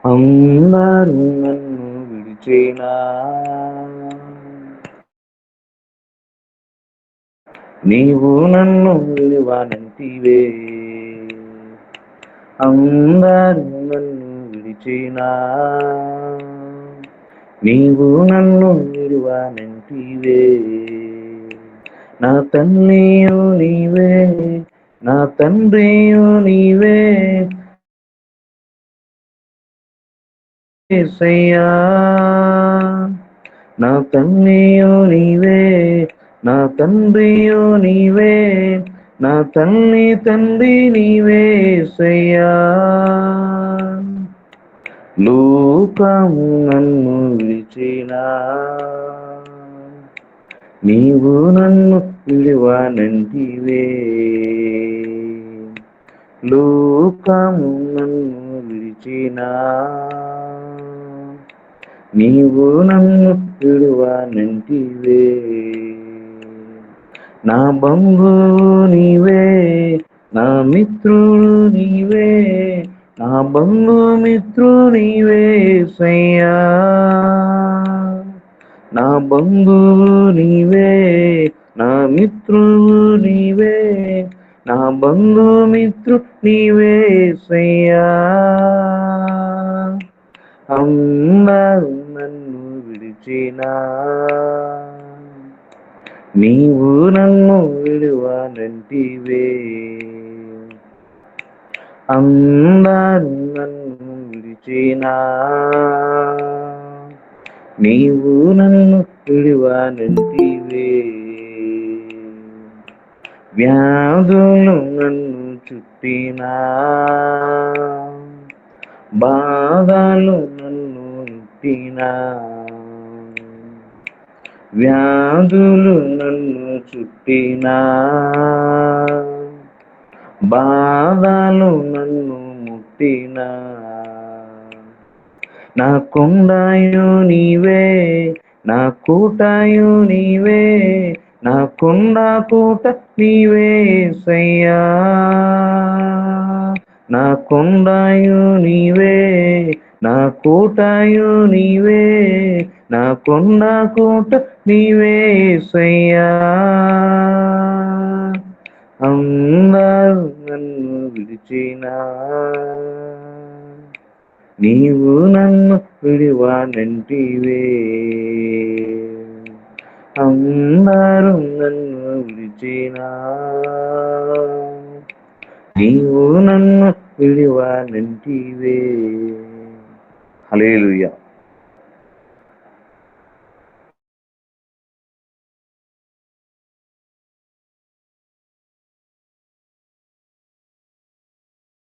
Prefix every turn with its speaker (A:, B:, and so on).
A: అందరూ నన్ను విడిచేనా, నీవు నన్ను విలువనంటివే. అందరూ నన్ను విడిచేనా, నీవు నన్ను విలువనంటివే. నా తల్లియు నీవే, నా తండ్రియు నీవే, యేసయ్యా. నా తల్లియు నీవే, నా తండ్రియు నీవే, నా తండ్రి నీవే యేసయ్యా. లోకము నన్ను విడిచినా, నీవు నన్ను విలువనంటివే. లోకము నన్ను విడిచినా, నీవు నన్ను విలువనంటివే. నా బంధువు నీవే, నా మిత్రుడు నీవే, నా బంధుమిత్రుడు నీవే యేసయ్యా. నా బంధువు నీవే, నా మిత్రుడు నీవే, నా బంధుమిత్రుడు నీవే యేసయ్యా. అందరూ నన్ను విడిచినా, నీవు నన్ను విలువనంటివే. అందరూ నన్ను విడిచినా, నీవు నన్ను విలువనంటివే. వ్యాధులు నన్ను చుట్టినా, బాధలు నన్ను ముట్టినా, వ్యాధులు నన్ను చుట్టినా, బాధలు నన్ను ముట్టినా, నా కొండయు నీవే, నా కోటయు నీవే, నా కొండ కోట నీవే యేసయ్యా. నా కొండయు నీవే, నా కోటయు నీవే, నా కొండ కోట నీవే యేసయ్యా. అందరూ నన్ను విడిచినా, నీవు నన్ను విలువనంటివే. అందరూ నన్ను విడిచినా, నీవు నన్ను విలువనంటివే. హల్లెలూయా.